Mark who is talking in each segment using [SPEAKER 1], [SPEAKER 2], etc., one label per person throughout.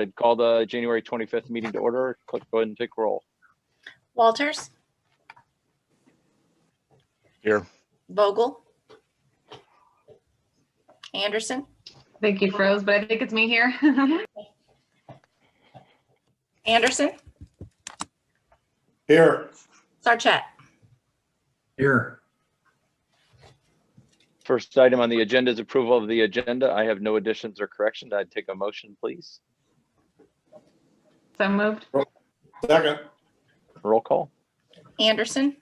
[SPEAKER 1] I'd call the January 25th meeting to order. Clerk, go ahead and take roll.
[SPEAKER 2] Walters.
[SPEAKER 3] Here.
[SPEAKER 2] Vogel. Anderson.
[SPEAKER 4] I think you froze, but I think it's me here.
[SPEAKER 2] Anderson.
[SPEAKER 5] Here.
[SPEAKER 2] Sarchet.
[SPEAKER 5] Here.
[SPEAKER 1] First item on the agenda is approval of the agenda. I have no additions or corrections. I'd take a motion, please.
[SPEAKER 4] So moved.
[SPEAKER 5] Second.
[SPEAKER 1] Roll call.
[SPEAKER 2] Anderson.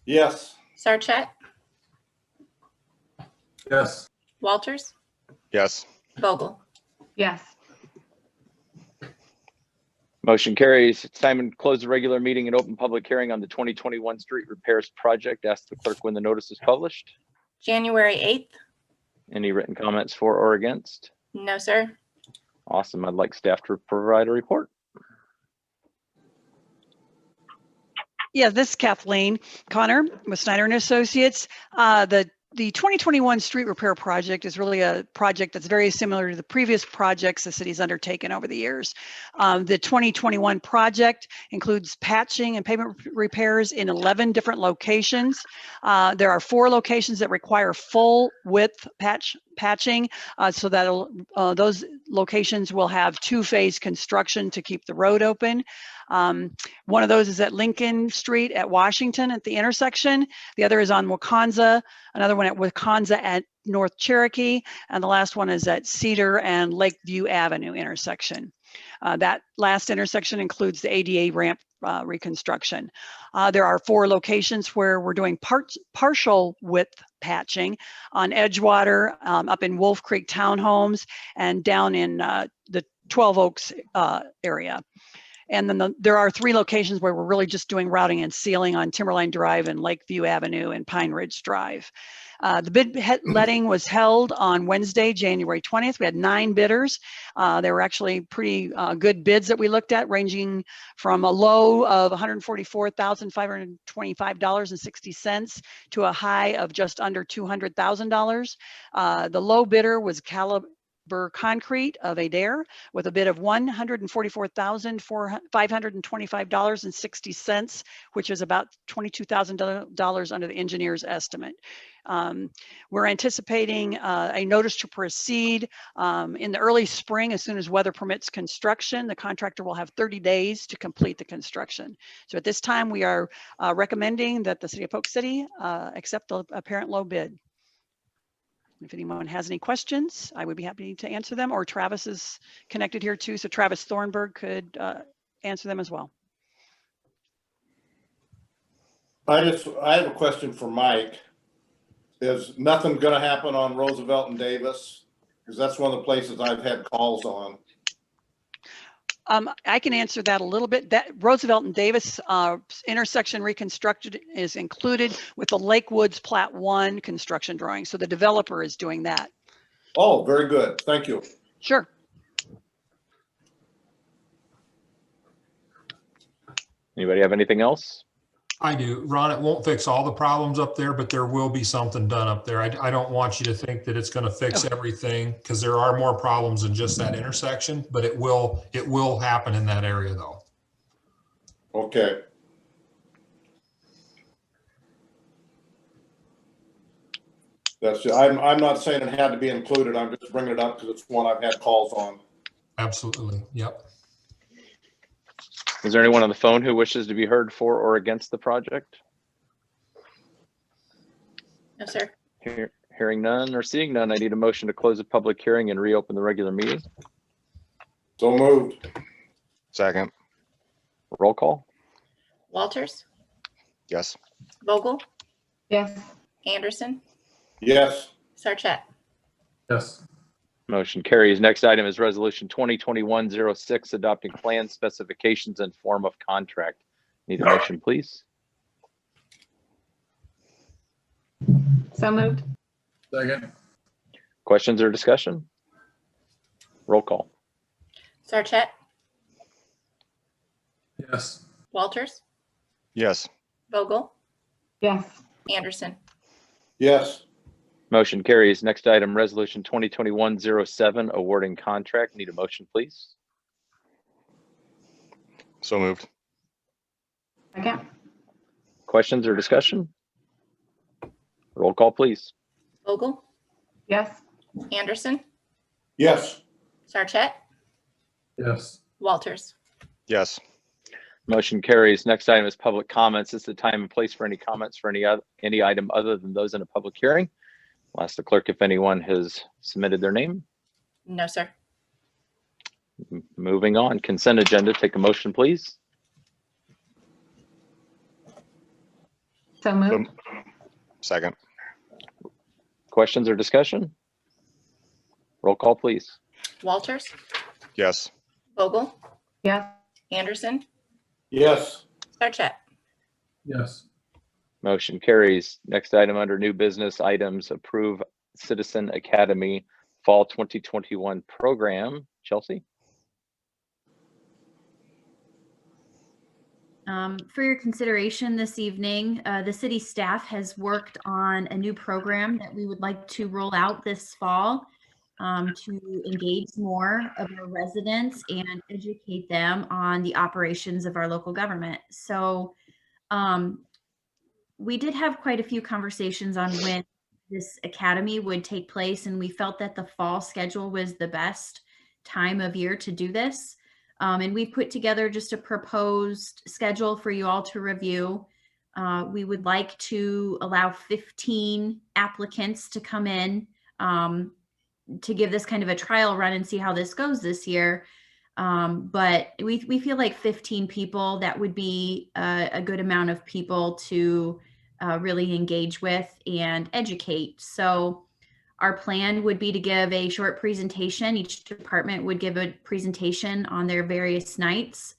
[SPEAKER 5] Yes.
[SPEAKER 2] Sarchet.
[SPEAKER 5] Yes.
[SPEAKER 2] Walters.
[SPEAKER 3] Yes.
[SPEAKER 2] Vogel.
[SPEAKER 4] Yes.
[SPEAKER 1] Motion carries. It's time to close the regular meeting and open public hearing on the 2021 street repairs project. Ask the clerk when the notice is published.
[SPEAKER 2] January 8th.
[SPEAKER 1] Any written comments for or against?
[SPEAKER 2] No, sir.
[SPEAKER 1] Awesome. I'd like staff to provide a report.
[SPEAKER 6] Yeah, this is Kathleen Connor with Snyder and Associates. The 2021 street repair project is really a project that's very similar to the previous projects the city's undertaken over the years. The 2021 project includes patching and pavement repairs in 11 different locations. There are 4 locations that require full width patching, so that those locations will have 2-phase construction to keep the road open. One of those is at Lincoln Street at Washington at the intersection. The other is on Wakanza, another one at Wakanza at North Cherokee, and the last one is at Cedar and Lakeview Avenue intersection. That last intersection includes the ADA ramp reconstruction. There are 4 locations where we're doing partial width patching on Edgewater, up in Wolf Creek Townhomes, and down in the 12 Oaks area. And then there are 3 locations where we're really just doing routing and sealing on Timberline Drive and Lakeview Avenue and Pine Ridge Drive. The bid letting was held on Wednesday, January 20th. We had 9 bidders. They were actually pretty good bids that we looked at, ranging from a low of $144,525.60 to a high of just under $200,000. The low bidder was Caliber Concrete of Adair with a bid of $144,525.60, which is about $22,000 under the engineer's estimate. We're anticipating a notice to proceed in the early spring as soon as weather permits construction. The contractor will have 30 days to complete the construction. So at this time, we are recommending that the City of Polk City accept the apparent low bid. If anyone has any questions, I would be happy to answer them, or Travis is connected here too, so Travis Thornburg could answer them as well.
[SPEAKER 5] I have a question for Mike. Is nothing going to happen on Roosevelt and Davis? Because that's one of the places I've had calls on.
[SPEAKER 6] I can answer that a little bit. That Roosevelt and Davis intersection reconstructed is included with the Lake Woods Plat 1 construction drawing. So the developer is doing that.
[SPEAKER 5] Oh, very good. Thank you.
[SPEAKER 6] Sure.
[SPEAKER 1] Anybody have anything else?
[SPEAKER 7] I do. Ron, it won't fix all the problems up there, but there will be something done up there. I don't want you to think that it's going to fix everything, because there are more problems than just that intersection, but it will happen in that area though.
[SPEAKER 5] Okay. That's I'm not saying it had to be included. I'm just bringing it up because it's one I've had calls on.
[SPEAKER 7] Absolutely. Yep.
[SPEAKER 1] Is there anyone on the phone who wishes to be heard for or against the project?
[SPEAKER 2] No, sir.
[SPEAKER 1] Hearing none or seeing none, I need a motion to close the public hearing and reopen the regular meeting.
[SPEAKER 5] So moved.
[SPEAKER 3] Second.
[SPEAKER 1] Roll call.
[SPEAKER 2] Walters.
[SPEAKER 3] Yes.
[SPEAKER 2] Vogel.
[SPEAKER 4] Yes.
[SPEAKER 2] Anderson.
[SPEAKER 5] Yes.
[SPEAKER 2] Sarchet.
[SPEAKER 5] Yes.
[SPEAKER 1] Motion carries. Next item is resolution 2021-06, adopting plan specifications and form of contract. Need a motion, please.
[SPEAKER 4] So moved.
[SPEAKER 5] Second.
[SPEAKER 1] Questions or discussion? Roll call.
[SPEAKER 2] Sarchet.
[SPEAKER 5] Yes.
[SPEAKER 2] Walters.
[SPEAKER 3] Yes.
[SPEAKER 2] Vogel.
[SPEAKER 4] Yes.
[SPEAKER 2] Anderson.
[SPEAKER 5] Yes.
[SPEAKER 1] Motion carries. Next item, resolution 2021-07, awarding contract. Need a motion, please.
[SPEAKER 3] So moved.
[SPEAKER 4] Second.
[SPEAKER 1] Questions or discussion? Roll call, please.
[SPEAKER 2] Vogel,
[SPEAKER 4] Yes.
[SPEAKER 2] Anderson,
[SPEAKER 5] Yes.
[SPEAKER 2] Sarchet,
[SPEAKER 7] Yes.
[SPEAKER 2] Walters.
[SPEAKER 3] Yes.
[SPEAKER 1] Motion carries. Next item is public comments. This is the time and place for any comments for any item other than those in a public hearing. I'll ask the clerk if anyone has submitted their name.
[SPEAKER 2] No, sir.
[SPEAKER 1] Moving on, consent agenda. Take a motion, please.
[SPEAKER 4] So moved.
[SPEAKER 3] Second.
[SPEAKER 1] Questions or discussion? Roll call, please.
[SPEAKER 2] Walters,
[SPEAKER 3] Yes.
[SPEAKER 2] Vogel,
[SPEAKER 4] Yes.
[SPEAKER 2] Anderson,
[SPEAKER 5] Yes.
[SPEAKER 2] Sarchet.
[SPEAKER 7] Yes.
[SPEAKER 1] Motion carries. Next item under new business items, approve Citizen Academy Fall 2021 program. Chelsea?
[SPEAKER 8] For your consideration this evening, the city staff has worked on a new program that we would like to roll out this fall to engage more of our residents and educate them on the operations of our local government. So we did have quite a few conversations on when this academy would take place, and we felt that the fall schedule was the best time of year to do this. And we put together just a proposed schedule for you all to review. We would like to allow 15 applicants to come in to give this kind of a trial run and see how this goes this year. But we feel like 15 people, that would be a good amount of people to really engage with and educate. So our plan would be to give a short presentation. Each department would give a presentation on their various nights.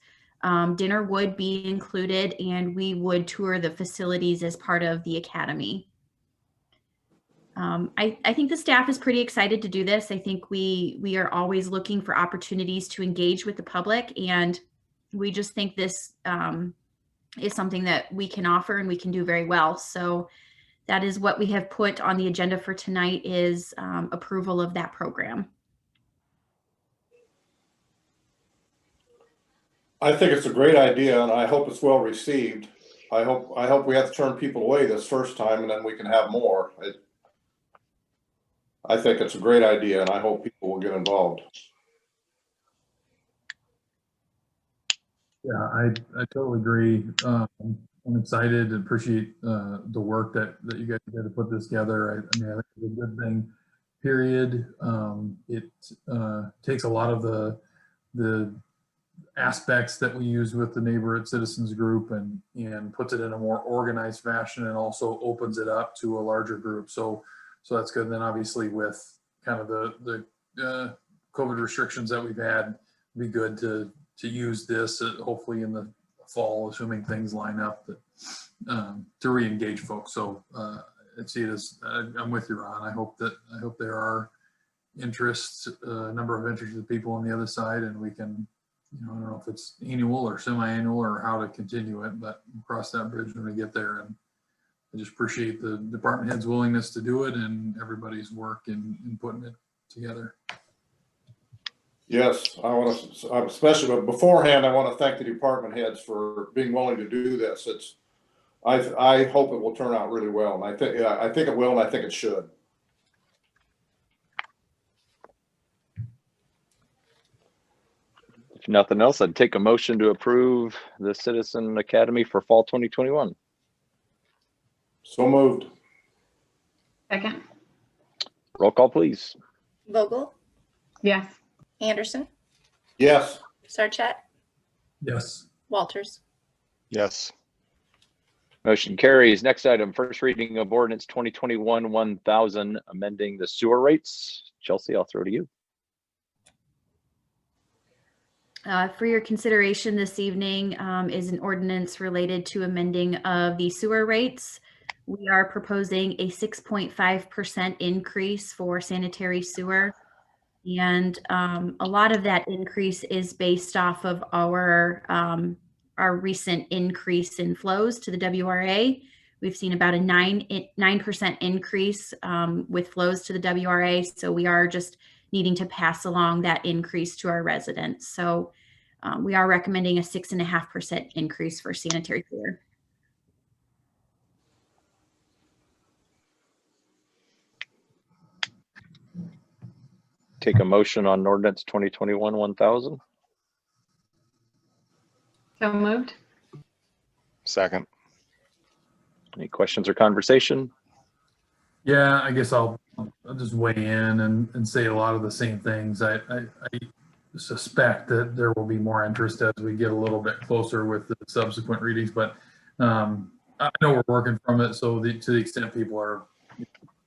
[SPEAKER 8] Dinner would be included, and we would tour the facilities as part of the academy. I think the staff is pretty excited to do this. I think we are always looking for opportunities to engage with the public, and we just think this is something that we can offer and we can do very well. So that is what we have put on the agenda for tonight, is approval of that program.
[SPEAKER 5] I think it's a great idea, and I hope it's well received. I hope we have to turn people away this first time, and then we can have more. I think it's a great idea, and I hope people will get involved.
[SPEAKER 9] Yeah, I totally agree. I'm excited and appreciate the work that you guys did to put this together. I mean, I think it's a good thing, period. It takes a lot of the aspects that we use with the Neighborhood Citizens Group and puts it in a more organized fashion, and also opens it up to a larger group. So that's good. And then obviously with kind of the COVID restrictions that we've had, it'd be good to use this hopefully in the fall, assuming things line up, to re-engage folks. So I see it as, I'm with you, Ron. I hope there are interests, a number of interested people on the other side, and we can, I don't know if it's annual or semi-annual or how to continue it, but we'll cross that bridge when we get there. And I just appreciate the department head's willingness to do it and everybody's work in putting it together.
[SPEAKER 5] Yes, I want to, especially, but beforehand, I want to thank the department heads for being willing to do this. I hope it will turn out really well, and I think it will, and I think it should.
[SPEAKER 1] If nothing else, I'd take a motion to approve the Citizen Academy for Fall 2021.
[SPEAKER 5] So moved.
[SPEAKER 4] Second.
[SPEAKER 1] Roll call, please.
[SPEAKER 2] Vogel,
[SPEAKER 4] Yes.
[SPEAKER 2] Anderson,
[SPEAKER 5] Yes.
[SPEAKER 2] Sarchet,
[SPEAKER 7] Yes.
[SPEAKER 2] Walters.
[SPEAKER 3] Yes.
[SPEAKER 1] Motion carries. Next item, first reading of ordinance 2021-1000, amending the sewer rates. Chelsea, I'll throw to you.
[SPEAKER 8] For your consideration this evening is an ordinance related to amending of the sewer rates. We are proposing a 6.5% increase for sanitary sewer. And a lot of that increase is based off of our recent increase in flows to the WRA. We've seen about a 9% increase with flows to the WRA. So we are just needing to pass along that increase to our residents. So We are recommending a 6.5% increase for sanitary sewer.
[SPEAKER 1] Take a motion on ordinance 2021-1000.
[SPEAKER 4] So moved.
[SPEAKER 3] Second.
[SPEAKER 1] Any questions or conversation?
[SPEAKER 9] Yeah, I guess I'll just weigh in and say a lot of the same things. I suspect that there will be more interest as we get a little bit closer with the subsequent readings, but I know we're working from it. So to the extent people are,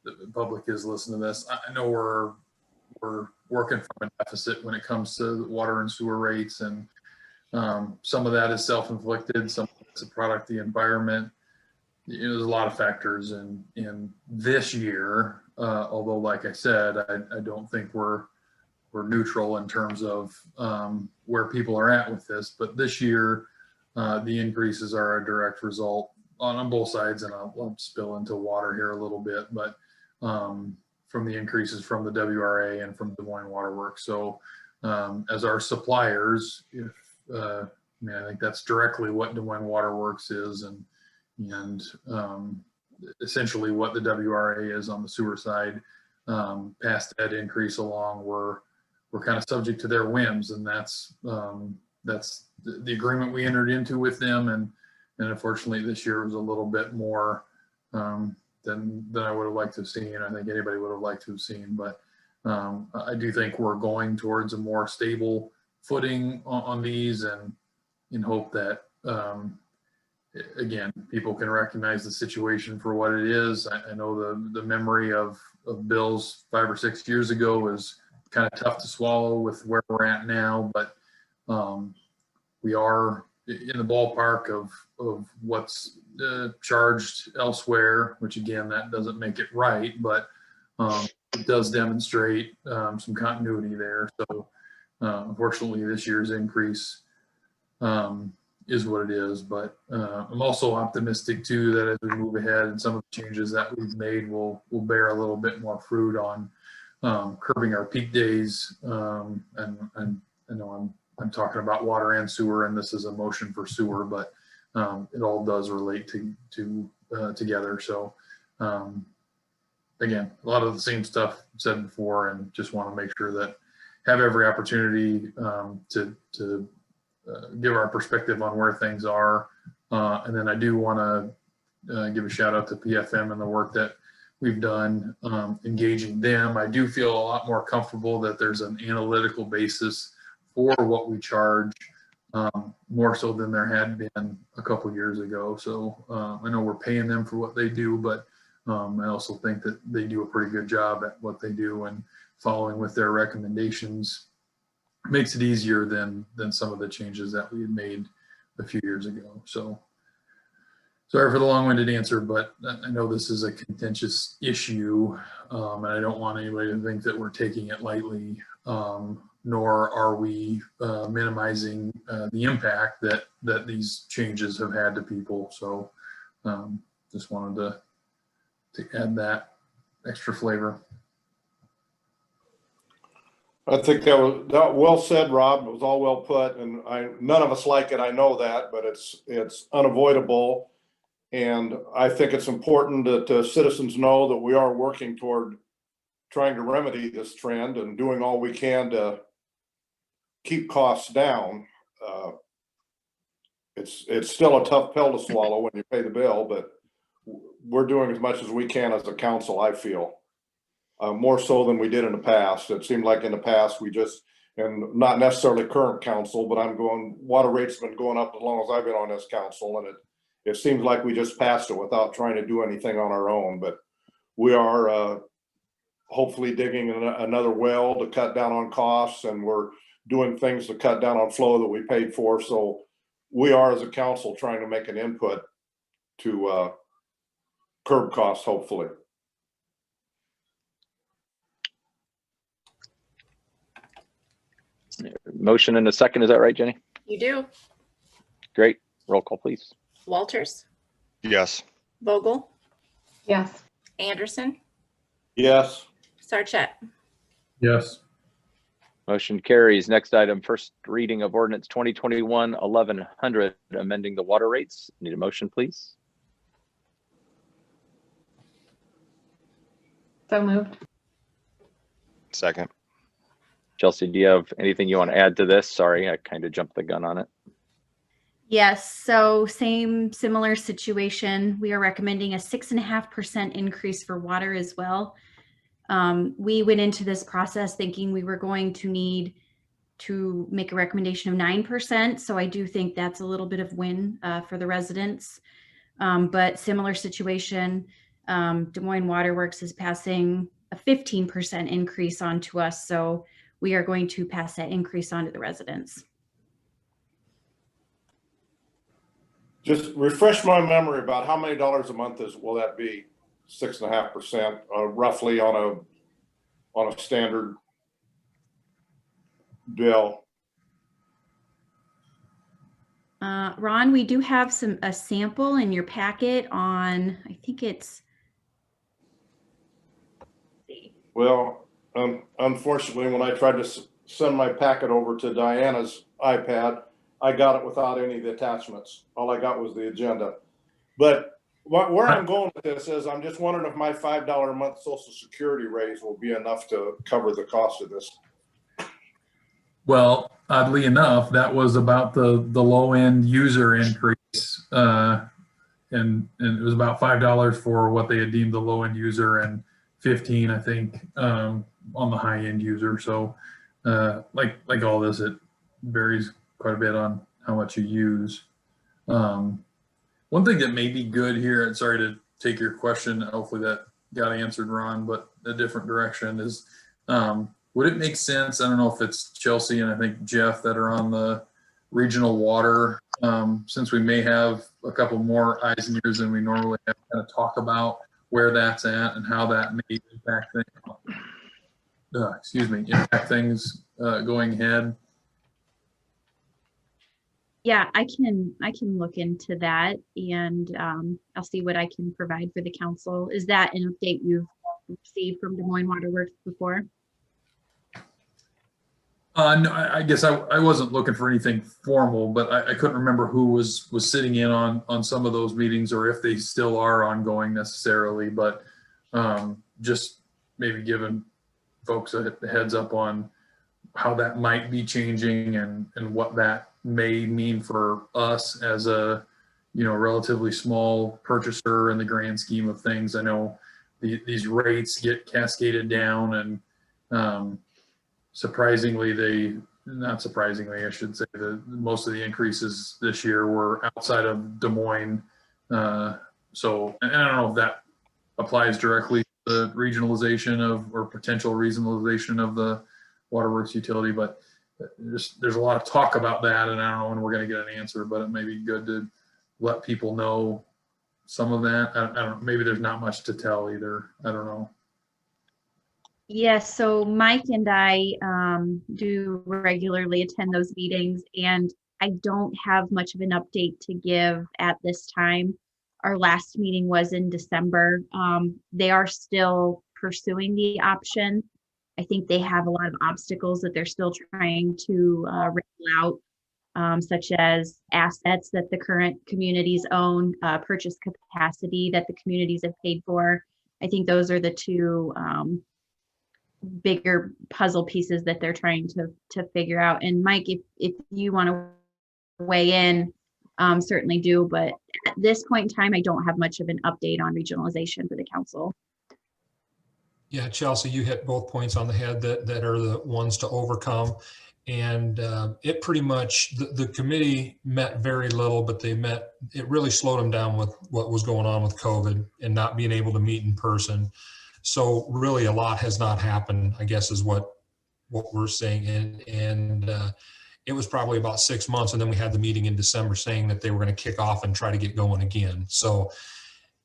[SPEAKER 9] the public is listening to this, I know we're working from a deficit when it comes to water and sewer rates, and some of that is self-inflicted, some of it's a product of the environment. There's a lot of factors in this year, although like I said, I don't think we're neutral in terms of where people are at with this. But this year, the increases are a direct result on both sides, and I'll spill into water here a little bit, but from the increases from the WRA and from Des Moines Water Works. So as our suppliers, I think that's directly what Des Moines Water Works is, and essentially what the WRA is on the sewer side. Pass that increase along, we're kind of subject to their whims, and that's the agreement we entered into with them. And unfortunately, this year was a little bit more than I would have liked to have seen. I think anybody would have liked to have seen, but I do think we're going towards a more stable footing on these, and in hope that again, people can recognize the situation for what it is. I know the memory of bills 5 or 6 years ago is kind of tough to swallow with where we're at now, but we are in the ballpark of what's charged elsewhere, which again, that doesn't make it right, but it does demonstrate some continuity there. So unfortunately, this year's increase is what it is, but I'm also optimistic too that as we move ahead and some of the changes that we've made will bear a little bit more fruit on curbing our peak days. And I know I'm talking about water and sewer, and this is a motion for sewer, but it all does relate to together. So again, a lot of the same stuff said before, and just want to make sure that have every opportunity to give our perspective on where things are. And then I do want to give a shout out to PFM and the work that we've done engaging them. I do feel a lot more comfortable that there's an analytical basis for what we charge, more so than there had been a couple years ago. So I know we're paying them for what they do, but I also think that they do a pretty good job at what they do, and following with their recommendations makes it easier than some of the changes that we had made a few years ago. So sorry for the long-winded answer, but I know this is a contentious issue, and I don't want anybody to think that we're taking it lightly, nor are we minimizing the impact that these changes have had to people. So just wanted to add that extra flavor.
[SPEAKER 5] I think that was well said, Rob. It was all well put, and none of us like it. I know that, but it's unavoidable, and I think it's important that citizens know that we are working toward trying to remedy this trend and doing all we can to keep costs down. It's still a tough pill to swallow when you pay the bill, but we're doing as much as we can as a council, I feel. More so than we did in the past. It seemed like in the past we just, and not necessarily current council, but water rates have been going up as long as I've been on this council, and it seems like we just passed it without trying to do anything on our own. But we are hopefully digging another well to cut down on costs, and we're doing things to cut down on flow that we paid for. So we are, as a council, trying to make an input to curb costs, hopefully.
[SPEAKER 1] Motion and a second, is that right, Jenny?
[SPEAKER 2] You do.
[SPEAKER 1] Great. Roll call, please.
[SPEAKER 2] Walters,
[SPEAKER 3] Yes.
[SPEAKER 2] Vogel,
[SPEAKER 4] Yes.
[SPEAKER 2] Anderson,
[SPEAKER 5] Yes.
[SPEAKER 2] Sarchet.
[SPEAKER 9] Yes.
[SPEAKER 1] Motion carries. Next item, first reading of ordinance 2021-1100, amending the water rates. Need a motion, please?
[SPEAKER 4] So moved.
[SPEAKER 3] Second.
[SPEAKER 1] Chelsea, do you have anything you want to add to this? Sorry, I kind of jumped the gun on it.
[SPEAKER 8] Yes, so similar situation. We are recommending a 6.5% increase for water as well. We went into this process thinking we were going to need to make a recommendation of 9%. So I do think that's a little bit of win for the residents. But similar situation, Des Moines Waterworks is passing a 15% increase on to us. So we are going to pass that increase on to the residents.
[SPEAKER 5] Just refresh my memory about how many dollars a month will that be? 6.5%, roughly on a standard bill.
[SPEAKER 8] Ron, we do have a sample in your packet on, I think it's.
[SPEAKER 5] Well, unfortunately, when I tried to send my packet over to Diana's iPad, I got it without any of the attachments. All I got was the agenda. But where I'm going with this is I'm just wondering if my $5 a month Social Security raise will be enough to cover the cost of this.
[SPEAKER 9] Well, oddly enough, that was about the low end user increase. And it was about $5 for what they had deemed the low end user and 15, I think, on the high end user. So like all this, it varies quite a bit on how much you use. One thing that may be good here, and sorry to take your question, hopefully that got answered, Ron, but a different direction is, would it make sense, I don't know if it's Chelsea and I think Jeff that are on the regional water, since we may have a couple more eyes and ears than we normally have, kind of talk about where that's at and how that may impact things, impact things going ahead.
[SPEAKER 8] Yeah, I can look into that, and I'll see what I can provide for the council. Is that an update you've received from Des Moines Waterworks before?
[SPEAKER 9] No, I guess I wasn't looking for anything formal, but I couldn't remember who was sitting in on some of those meetings or if they still are ongoing necessarily, but just maybe giving folks a heads up on how that might be changing and what that may mean for us as a, relatively small purchaser in the grand scheme of things. I know these rates get cascaded down and not surprisingly, I should say, that most of the increases this year were outside of Des Moines. So I don't know if that applies directly to the regionalization or potential regionalization of the waterworks utility, but there's a lot of talk about that, and I don't know when we're going to get an answer, but it may be good to let people know some of that. I don't know, maybe there's not much to tell either. I don't know.
[SPEAKER 8] Yes, so Mike and I do regularly attend those meetings, and I don't have much of an update to give at this time. Our last meeting was in December. They are still pursuing the option. I think they have a lot of obstacles that they're still trying to roll out, such as assets that the current communities own, purchase capacity that the communities have paid for. I think those are the two bigger puzzle pieces that they're trying to figure out. And Mike, if you want to weigh in, certainly do. But at this point in time, I don't have much of an update on regionalization for the council.
[SPEAKER 7] Yeah, Chelsea, you hit both points on the head that are the ones to overcome. And it pretty much, the committee met very little, but it really slowed them down with what was going on with COVID and not being able to meet in person. So really a lot has not happened, I guess, is what we're saying. And it was probably about 6 months. And then we had the meeting in December saying that they were going to kick off and try to get going again. So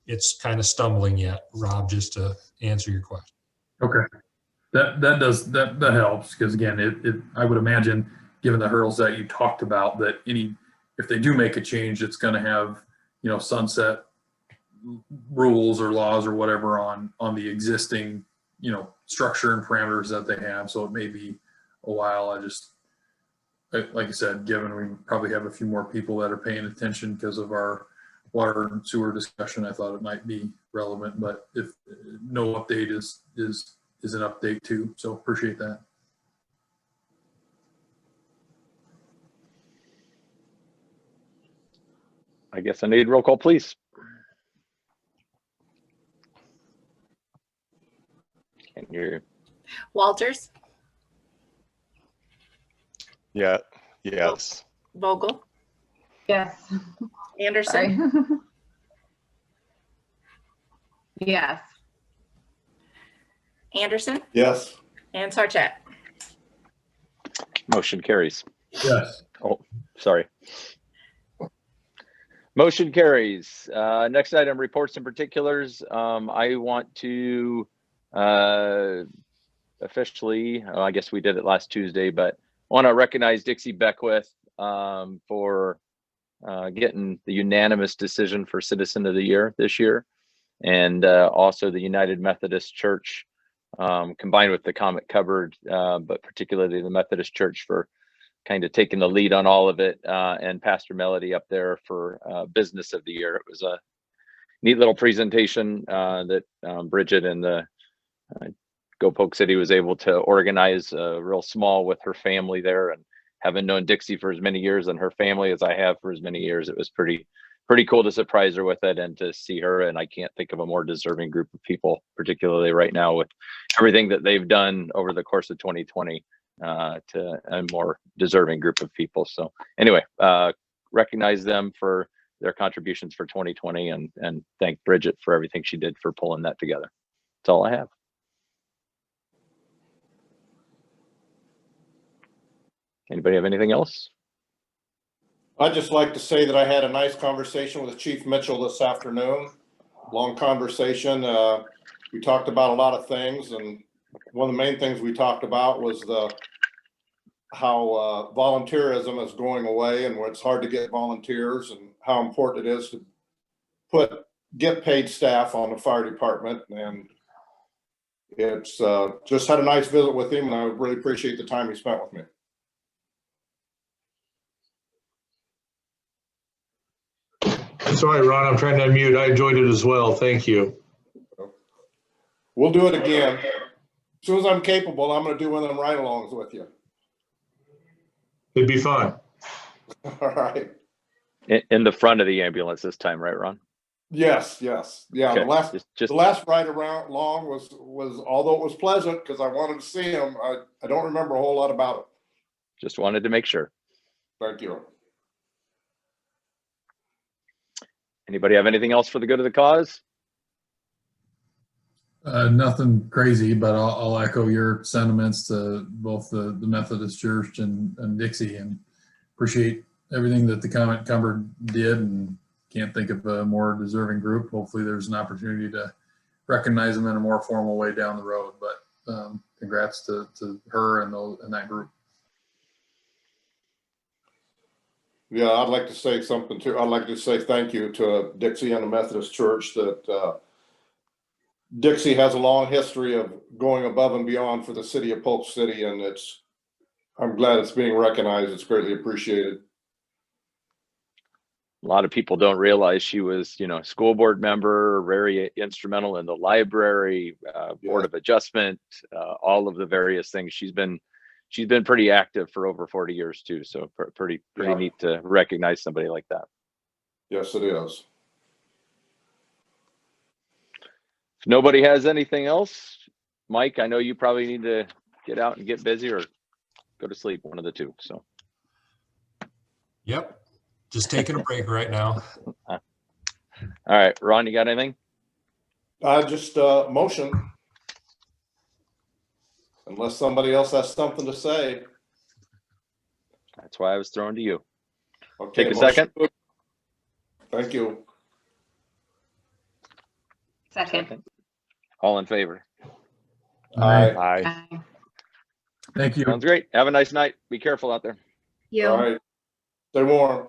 [SPEAKER 7] it's kind of stumbling yet, Rob, just to answer your question.
[SPEAKER 9] Okay. That helps, because again, I would imagine, given the hurdles that you talked about, that if they do make a change, it's going to have, sunset rules or laws or whatever on the existing, structure and parameters that they have. So it may be a while. Like I said, given we probably have a few more people that are paying attention because of our water and sewer discussion, I thought it might be relevant, but if no update is an update too. So appreciate that.
[SPEAKER 1] I guess I need roll call, please. Can't hear you.
[SPEAKER 2] Walters,
[SPEAKER 3] Yeah, yes.
[SPEAKER 2] Vogel,
[SPEAKER 4] Yes.
[SPEAKER 2] Anderson,
[SPEAKER 4] Sorry. Yes.
[SPEAKER 2] Anderson,
[SPEAKER 5] Yes.
[SPEAKER 2] and Sarchet.
[SPEAKER 1] Motion carries.
[SPEAKER 9] Yes.
[SPEAKER 1] Oh, sorry. Motion carries. Next item, reports and particulars. I want to officially, I guess we did it last Tuesday, but I want to recognize Dixie Beckwith for getting the unanimous decision for Citizen of the Year this year. And also the United Methodist Church, combined with the Comet Cupboard, but particularly the Methodist Church for kind of taking the lead on all of it, and Pastor Melody up there for Business of the Year. It was a neat little presentation that Bridget and the Go Polk City was able to organize real small with her family there. And having known Dixie for as many years and her family as I have for as many years, it was pretty cool to surprise her with it and to see her. And I can't think of a more deserving group of people, particularly right now with everything that they've done over the course of 2020, to a more deserving group of people. So anyway, recognize them for their contributions for 2020 and thank Bridget for everything she did for pulling that together. That's all I have. Anybody have anything else?
[SPEAKER 5] I'd just like to say that I had a nice conversation with Chief Mitchell this afternoon. Long conversation. We talked about a lot of things, and one of the main things we talked about was how volunteerism is going away and where it's hard to get volunteers, and how important it is to get paid staff on the fire department. And it's just had a nice visit with him, and I really appreciate the time he spent with me.
[SPEAKER 10] Sorry, Ron, I'm trying to unmute. I enjoyed it as well. Thank you.
[SPEAKER 5] We'll do it again. As soon as I'm capable, I'm going to do one of them ride-alongs with you.
[SPEAKER 10] It'd be fun.
[SPEAKER 5] All right.
[SPEAKER 1] In the front of the ambulance this time, right, Ron?
[SPEAKER 5] Yes, yes. Yeah,
[SPEAKER 1] Okay.
[SPEAKER 5] the last ride around long was although it was pleasant because I wanted to see him, I don't remember a whole lot about it.
[SPEAKER 1] Just wanted to make sure.
[SPEAKER 5] Thank you.
[SPEAKER 1] Anybody have anything else for the good of the cause?
[SPEAKER 9] Nothing crazy, but I'll echo your sentiments to both the Methodist Church and Dixie, and appreciate everything that the Comet Cupboard did, and can't think of a more deserving group. Hopefully there's an opportunity to recognize them in a more formal way down the road, but congrats to her and that group.
[SPEAKER 5] Yeah, I'd like to say something too. I'd like to say thank you to Dixie and the Methodist Church. That Dixie has a long history of going above and beyond for the city of Polk City, and I'm glad it's being recognized. It's greatly appreciated.
[SPEAKER 1] A lot of people don't realize she was, school board member, very instrumental in the library, board of adjustment, all of the various things. She's been pretty active for over 40 years too. So pretty neat to recognize somebody like that.
[SPEAKER 5] Yes, it is.
[SPEAKER 1] If nobody has anything else, Mike, I know you probably need to get out and get busy or go to sleep, one of the two. So.
[SPEAKER 7] Yep. Just taking a break right now.
[SPEAKER 1] All right, Ron, you got anything?
[SPEAKER 5] Just motion. Unless somebody else has something to say.
[SPEAKER 1] That's why I was thrown to you.
[SPEAKER 5] Okay,
[SPEAKER 1] take a second.
[SPEAKER 5] Thank you.
[SPEAKER 4] Second.
[SPEAKER 1] All in favor?
[SPEAKER 5] Aye.
[SPEAKER 3] Aye.
[SPEAKER 9] Thank you.
[SPEAKER 1] Sounds great. Have a nice night. Be careful out there.
[SPEAKER 8] You.
[SPEAKER 5] All right. Stay warm.